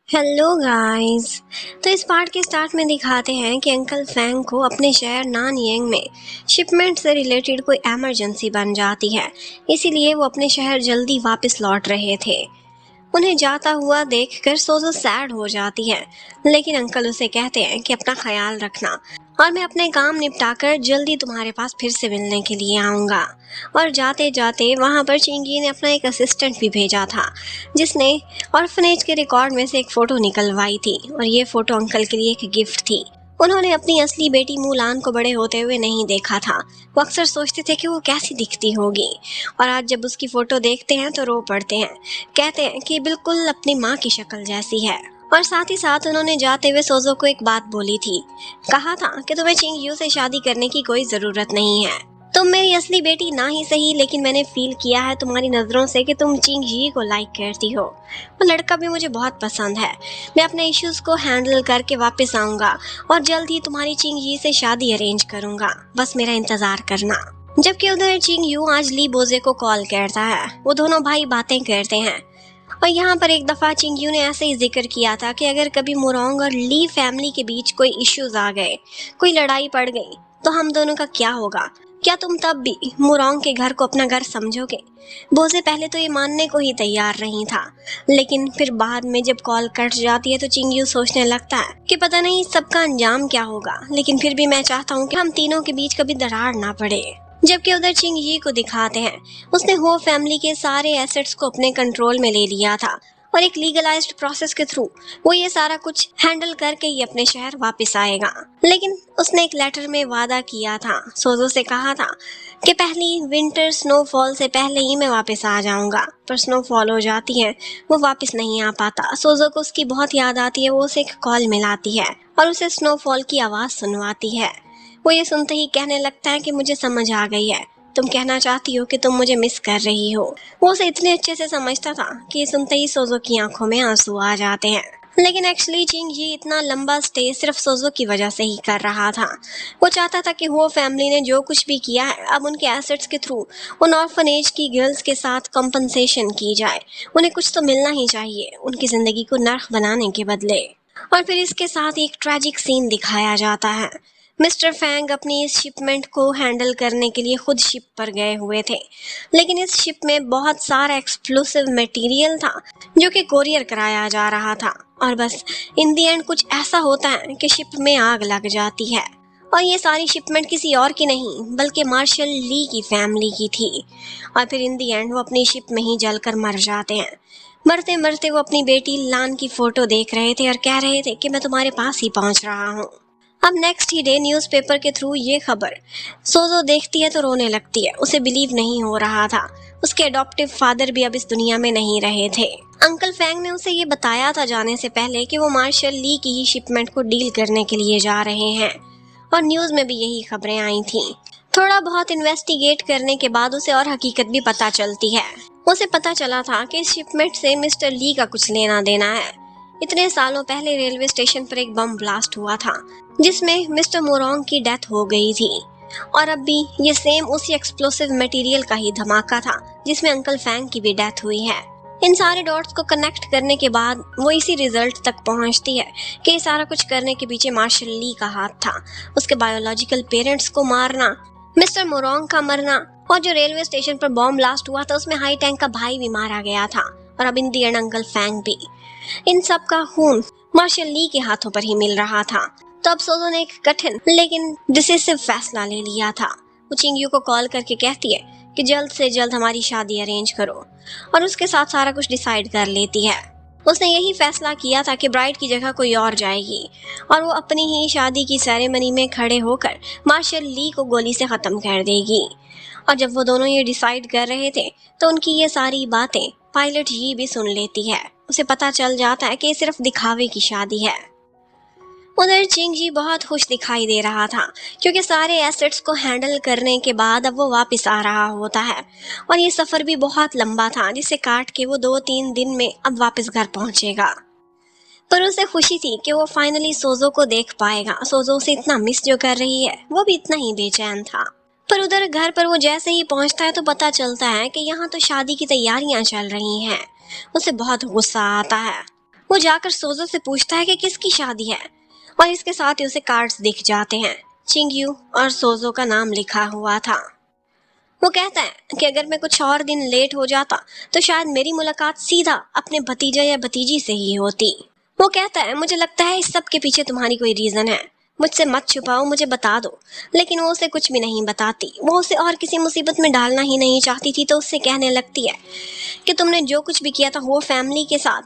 Hello guys. तो इस part के स्टार्ट में दिखाते हैं कि अंकल फैंग को अपने शहर नानयांग में शिपमेंट से रिलेटेड कोई इमरजेंसी बन जाती है, इसीलिए वो अपने शहर जल्दी वापस लौट रहे थे। उन्हें जाता हुआ देखकर सोजो सैड हो जाती है, लेकिन अंकल उसे कहते हैं कि अपना ख्याल रखना और मैं अपने काम निपटाकर जल्दी तुम्हारे पास फिर से मिलने के लिए आऊँगा। और जाते जाते वहाँ पर चिंगी ने अपना एक असिस्टेंट भी भेजा था, जिसने ऑर्फनेज के रिकॉर्ड में से एक फ़ोटो निकलवाई थी और ये फ़ोटो अंकल के लिए एक गिफ्ट थी। उन्होंने अपनी असली बेटी मुलान को बड़े होते हुए नहीं देखा था। वो अक्सर सोचते थे कि वो कैसी दिखती होगी, और आज जब उसकी फ़ोटो देखते हैं तो रो पड़ते हैं। कहते हैं कि बिल्कुल अपनी माँ की शक्ल जैसी है। और साथ ही साथ उन्होंने जाते हुए सोजो को एक बात बोली थी, कहा था कि तुम्हें चिंगयू से शादी करने की कोई ज़रूरत नहीं है। तुम मेरी असली बेटी ना ही सही, लेकिन मैंने फील किया है तुम्हारी नज़रों से कि तुम चिंगजी को लाइक करती हो। वो लड़का भी मुझे बहुत पसंद है। मैं अपने इश्यूज़ को हैंडल करके वापस आऊँगा और जल्द ही तुम्हारी चिंगजी से शादी अरेंज करूँगा। बस मेरा इंतज़ार करना। जबकि उधर चिंगयू आज ली बोजे को कॉल करता है। वो दोनों भाई बातें करते हैं और यहाँ पर एक दफ़ा चिंगयू ने ऐसे ही जिक्र किया था कि अगर कभी मुरोंग और ली फैमिली के बीच कोई इश्यूज आ गए, कोई लड़ाई पड़ गई, तो हम दोनों का क्या होगा? क्या तुम तब भी मुरोंग के घर को अपना घर समझोगे? बोझे पहले तो ये मानने को ही तैयार नहीं था, लेकिन फिर बाद में जब कॉल कट जाती है तो चिंगयू सोचने लगता है कि पता नहीं सबका अंजाम क्या होगा, लेकिन फिर भी मैं चाहता हूँ कि हम तीनों के बीच कभी दरार ना पड़े। जबकि उधर चिंगजी को दिखाते हैं, उसने हो फैमिली के सारे एसेट्स को अपने कंट्रोल में ले लिया था और एक लीगलाइज्ड प्रोसेस के थ्रू वो ये सारा कुछ हैंडल करके ही अपने शहर वापस आएगा। लेकिन उसने एक लेटर में वादा किया था, सोजो से कहा था कि पहली विंटर स्नोफॉल से पहले ही मैं वापस आ जाऊंगा, पर स्नोफॉल हो जाती है, वो वापस नहीं आ पाता। सोजो को उसकी बहुत याद आती है। वो उसे एक कॉल मिलाती है और उसे स्नोफॉल की आवाज़ सुनवाती है। वो ये सुनते ही कहने लगता है कि मुझे समझ आ गई है, तुम कहना चाहती हो कि तुम मुझे मिस कर रही हो। वो उसे इतने अच्छे से समझता था कि ये सुनते ही सोजो की आंखों में आंसू आ जाते हैं। लेकिन एक्चुअली चिंगजी इतना लंबा स्टे सिर्फ सोजो की वजह से ही कर रहा था। वो चाहता था कि वो फैमिली ने जो कुछ भी किया है, अब उनके एसेट्स के थ्रू उन ऑर्फनेज की गर्ल्स के साथ कंपनसेशन की जाए। उन्हें कुछ तो मिलना ही चाहिए उनकी ज़िंदगी को नर्क बनाने के बदले। और फिर इसके साथ एक ट्रैजिक सीन दिखाया जाता है। मिस्टर फैंग अपनी इस शिपमेंट को हैंडल करने के लिए खुद शिप पर गए हुए थे, लेकिन इस शिप में बहुत सारा एक्सप्लोसिव मटेरियल था जो कि कोरियर कराया जा रहा था। और बस इन दी एंड कुछ ऐसा होता है कि शिप में आग लग जाती है और ये सारी शिपमेंट किसी और की नहीं बल्कि मार्शल ली की फैमिली की थी। और फिर इन दी एंड वो अपनी शिप में ही जलकर मर जाते हैं। मरते मरते वो अपनी बेटी लान की फोटो देख रहे थे और कह रहे थे कि मैं तुम्हारे पास ही पहुंच रहा हूँ। अब नेक्स्ट ही डे न्यूज़पेपर के थ्रू ये खबर सोजो देखती है तो रोने लगती है। उसे बिलीव नहीं हो रहा था, उसके अडॉप्टिव फादर भी अब इस दुनिया में नहीं रहे थे। अंकल फैंग ने उसे ये बताया था जाने से पहले कि वो मार्शल ली की ही शिपमेंट को डील करने के लिए जा रहे हैं, और न्यूज़ में भी यही खबरें आई थी। थोड़ा बहुत इन्वेस्टिगेट करने के बाद उसे और हकीकत भी पता चलती है। उसे पता चला था कि इस शिपमेंट से मिस्टर ली का कुछ लेना देना है। इतने सालों पहले रेलवे स्टेशन पर एक बम ब्लास्ट हुआ था जिसमें मिस्टर मोरोंग की डेथ हो गई थी, और अब भी ये सेम उसी एक्सप्लोसिव मटेरियल का ही धमाका था जिसमें अंकल फैंग की भी डेथ हुई है। इन सारे डॉट्स को कनेक्ट करने के बाद वो इसी रिजल्ट तक पहुंचती है कि ये सारा कुछ करने के पीछे मार्शल ली का हाथ था। उसके बायोलॉजिकल पेरेंट्स को मारना, मिस्टर मोरोंग का मरना, और जो रेलवे स्टेशन पर बॉम्ब ब्लास्ट हुआ था उसमें हाई टैंक का भाई भी मारा गया था, और अब इन दी एंड अंकल फैंग भी। इन सब का खून मार्शल ली के हाथों पर ही मिल रहा था। तो अब सोजो ने एक कठिन लेकिन डिसिसिव फैसला ले लिया था। वो चिंगयू को कॉल करके कहती है कि जल्द से जल्द हमारी शादी अरेंज करो, और उसके साथ सारा कुछ डिसाइड कर लेती है। उसने यही फैसला किया था कि ब्राइड की जगह कोई और जाएगी, और वो अपनी ही शादी की सेरेमनी में खड़े होकर मार्शल ली को गोली से ख़त्म कर देगी। और जब वो दोनों ये डिसाइड कर रहे थे तो उनकी ये सारी बातें पायलट ये भी सुन लेती है। उसे पता चल जाता है कि ये सिर्फ दिखावे की शादी है। उधर चिंगजी बहुत खुश दिखाई दे रहा था क्योंकि सारे एसेट्स को हैंडल करने के बाद अब वो वापस आ रहा होता है, और ये सफ़र भी बहुत लंबा था जिसे काट के वो 2-3 दिन में अब वापस घर पहुंचेगा। पर उसे खुशी थी कि वो फाइनली सोजो को देख पाएगा। सोजो उसे इतना मिस जो कर रही है, वो भी इतना ही बेचैन था। पर उधर घर पर वो जैसे ही पहुंचता है तो पता चलता है कि यहाँ तो शादी की तैयारियां चल रही हैं। उसे बहुत गुस्सा आता है वो जाकर सोजो से पूछता है कि किसकी शादी है, और इसके साथ ही उसे कार्ड्स दिख जाते हैं। चिंगयू और सोजो का नाम लिखा हुआ था। वो कहता है कि अगर मैं कुछ और दिन लेट हो जाता तो शायद मेरी मुलाकात सीधा अपने भतीजा या भतीजी से ही होती। वो कहता है मुझे लगता है इस सब के पीछे तुम्हारी कोई रीजन है, मुझसे मत छुपाओ, मुझे बता दो। लेकिन वो उसे कुछ भी नहीं बताती। वो उसे और किसी मुसीबत में डालना ही नहीं चाहती थी, तो उससे कहने लगती है कि तुमने जो कुछ भी किया था वो फैमिली के साथ,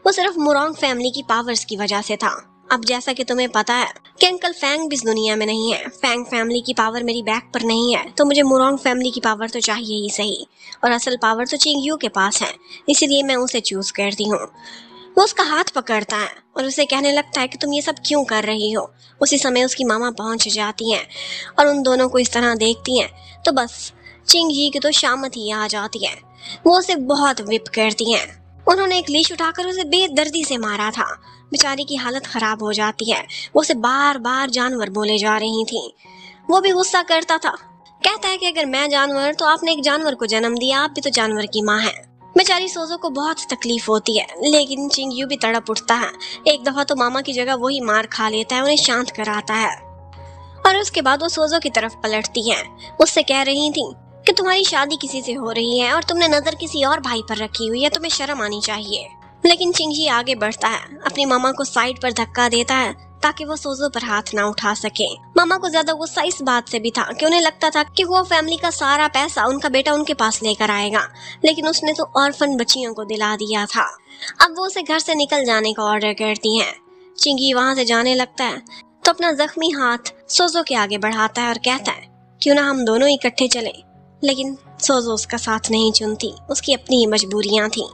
वो सिर्फ मुरोंग फैमिली की पावर्स की वजह से था। अब जैसा कि तुम्हें पता है कि अंकल फैंग भी इस दुनिया में नहीं है, फैंग फैमिली की पावर मेरी बैक पर नहीं है, तो मुझे मुरोंग फैमिली की पावर तो चाहिए ही सही, और असल पावर तो चिंगयू के पास है, इसीलिए मैं उसे चूज करती हूँ। वो उसका हाथ पकड़ता है और उसे कहने लगता है कि तुम ये सब क्यों कर रही हो। उसी समय उसकी मामा पहुंच जाती हैं और उन दोनों को इस तरह देखती हैं तो बस चिंगजी की तो शामत ही आ जाती है। वो उसे बहुत विप करती हैं। उन्होंने एक लीश उठाकर उसे बेदर्दी से मारा था। बेचारी की हालत खराब हो जाती है। वो उसे बार बार जानवर बोले जा रही थी। वो भी गुस्सा करता था। कहता है कि अगर मैं जानवर तो आपने एक जानवर को जन्म दिया, आप भी तो जानवर की माँ है। बेचारी सोजो को बहुत तकलीफ होती है, लेकिन चिंगयू भी तड़प उठता है। एक दफा तो मामा की जगह वही मार खा लेता है, उन्हें शांत कराता है और उसके बाद वो सोजो की तरफ पलटती है। उससे कह रही थी कि तुम्हारी शादी किसी से हो रही है और तुमने नजर किसी और भाई पर रखी हुई है, तुम्हें शर्म आनी चाहिए। लेकिन चिंगजी आगे बढ़ता है, अपनी मामा को साइड पर धक्का देता है ताकि वो सोजो पर हाथ ना उठा सके। मामा को ज्यादा गुस्सा इस बात से भी था कि उन्हें लगता था कि वो फैमिली का सारा पैसा उनका बेटा उनके पास लेकर आएगा, लेकिन उसने तो ऑर्फन बच्चियों को दिला दिया था। अब वो उसे घर से निकल जाने का ऑर्डर करती हैं। चिंगी वहां से जाने लगता है तो अपना जख्मी हाथ सोजो के आगे बढ़ाता है और कहता है क्यों ना हम दोनों इकट्ठे चले। लेकिन सोजो उसका साथ नहीं चुनती, उसकी अपनी ही मजबूरियां थी।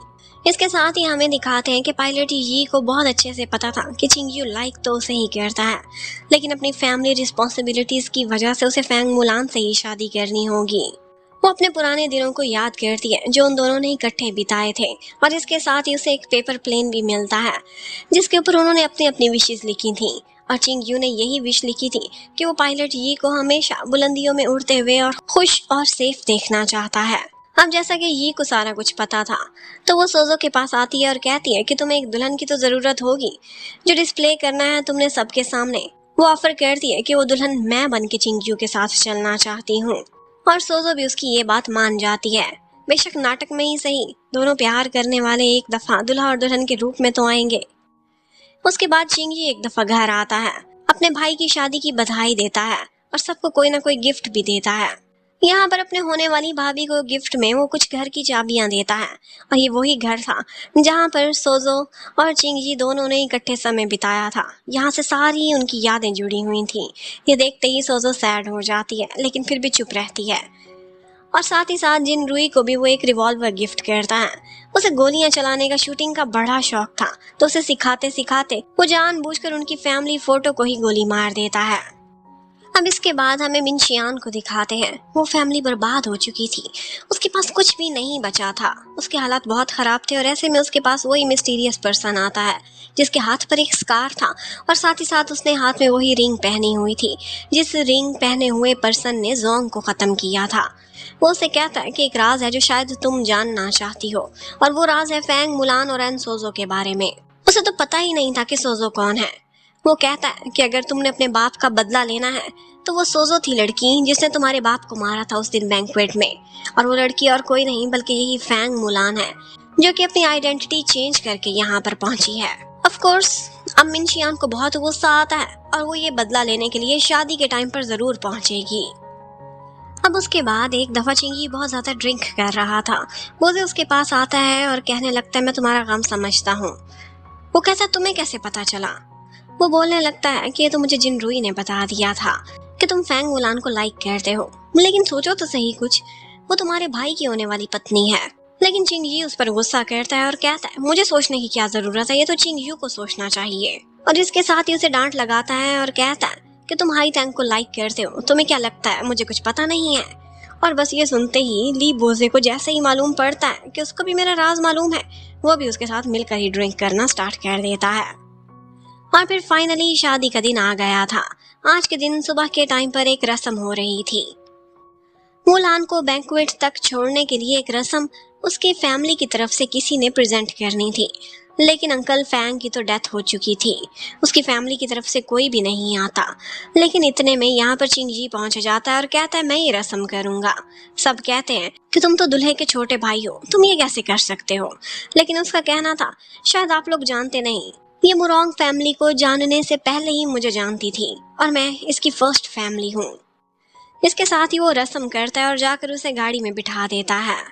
इसके साथ ही हमें दिखाते हैं कि पायलट यी को बहुत अच्छे से पता था कि चिंगयू लाइक तो उसे ही करता है, लेकिन अपनी फैमिली रिस्पॉन्सिबिलिटीज की वजह से उसे फैंग मुलान से ही शादी करनी होगी। वो अपने पुराने दिनों को याद करती है जो उन दोनों ने इकट्ठे बिताए थे, और इसके साथ ही उसे एक पेपर प्लेन भी मिलता है जिसके ऊपर उन्होंने अपनी अपनी विशेष लिखी थी। और चिंगयू ने यही विश लिखी थी कि वो पायलट यी को हमेशा बुलंदियों में उड़ते हुए और खुश और सेफ देखना चाहता है। अब जैसा कि यी को सारा कुछ पता था तो वो सोजो के पास आती है और कहती है कि तुम्हें एक दुल्हन की तो जरूरत होगी जो डिस्प्ले करना है तुमने सबके सामने। वो ऑफर करती है कि वो दुल्हन मैं बन के चिंगयू के साथ चलना चाहती हूँ, और सोजो भी उसकी ये बात मान जाती है। बेशक नाटक में ही सही, दोनों प्यार करने वाले एक दफा दुल्हा और दुल्हन के रूप में तो आएंगे। उसके बाद चिंगी एक दफा घर आता है, अपने भाई की शादी की बधाई देता है और सबको कोई ना कोई गिफ्ट भी देता है। यहाँ पर अपने होने वाली भाभी को गिफ्ट में वो कुछ घर की चाबियां देता है, और ये वही घर था जहाँ पर सोजो और चिंगी दोनों ने इकट्ठे समय बिताया था। यहाँ से सारी उनकी यादें जुड़ी हुई थी। ये देखते ही सोजो सैड हो जाती है, लेकिन फिर भी चुप रहती है। और साथ ही साथ जिन रुई को भी वो एक रिवॉल्वर गिफ्ट करता है। उसे गोलियां चलाने का, शूटिंग का बड़ा शौक था, तो उसे सिखाते सिखाते वो जानबूझकर उनकी फैमिली फोटो को ही गोली मार देता है। अब इसके बाद हमें मिनशियान को दिखाते हैं। वो फैमिली बर्बाद हो चुकी थी, उसके पास कुछ भी नहीं बचा था, उसके हालात बहुत खराब थे, और ऐसे में उसके पास वही मिस्टीरियस पर्सन आता है जिसके हाथ पर एक स्कार था, और साथ ही साथ उसने हाथ में वही रिंग पहनी हुई थी जिस रिंग पहने हुए पर्सन ने जोंग को खत्म किया था। वो उसे कहता है कि एक राज है जो शायद तुम जानना चाहती हो, और वो राज है फैंग मुलान और एन सोजो के बारे में। उसे तो पता ही नहीं था कि सोजो कौन है। वो कहता है कि अगर तुमने अपने बाप का बदला लेना है तो वो सोजो थी लड़की जिसने तुम्हारे बाप को मारा था उस दिन बैंक्वेट में, और वो लड़की और कोई नहीं बल्कि यही फैंग मुलान है जो कि अपनी आइडेंटिटी चेंज करके यहाँ पर पहुंची है। ऑफ कोर्स अब मिनशियान को बहुत गुस्सा आता है और वो ये बदला लेने के लिए शादी के टाइम पर जरूर पहुंचेगी। अब उसके बाद एक दफा चिंगी बहुत ज्यादा ड्रिंक कर रहा था। बोझे उसके पास आता है और कहने लगता है मैं तुम्हारा गम समझता हूँ। वो कहता है तुम्हें कैसे पता चला। वो बोलने लगता है कि ये तो मुझे जिन रुई ने बता दिया था कि तुम फैंग मुलान को लाइक करते हो, लेकिन सोचो तो सही कुछ, वो तुम्हारे भाई की होने वाली पत्नी है। लेकिन चिंगी उस पर गुस्सा करता है और कहता है मुझे सोचने की क्या जरूरत है, ये तो चिंगयू को सोचना चाहिए। और इसके साथ ही उसे डांट लगाता है और कहता है कि तुम हाई टैंक को लाइक करते हो, तुम्हें क्या लगता है मुझे कुछ पता नहीं है। और बस ये सुनते ही ली बोजे को जैसे ही मालूम पड़ता है कि उसको भी मेरा राज मालूम है, वो भी उसके साथ मिलकर ही ड्रिंक करना स्टार्ट कर देता है। और फिर फाइनली शादी का दिन आ गया था। आज के दिन सुबह के टाइम पर एक रस्म हो रही थी। मुलान को बैंक्वेट तक छोड़ने के लिए एक रस्म उसके फैमिली की तरफ से किसी ने प्रेजेंट करनी थी। लेकिन अंकल फैंग की तो डेथ हो चुकी थी। उसकी फैमिली की तरफ से कोई भी नहीं आता। लेकिन इतने में यहाँ पर चिंगजी पहुंच जाता है और कहता है मैं ये रस्म करूंगा। सब कहते हैं कि तुम तो दूल्हे के छोटे भाई हो, तुम ये कैसे कर सकते हो। लेकिन उसका कहना था शायद आप लोग जानते नहीं, ये मुरोंग फैमिली को जानने से पहले ही मुझे जानती थी और मैं इसकी फर्स्ट फैमिली हूँ। इसके साथ ही वो रस्म करता है और जाकर उसे गाड़ी में बिठा देता है।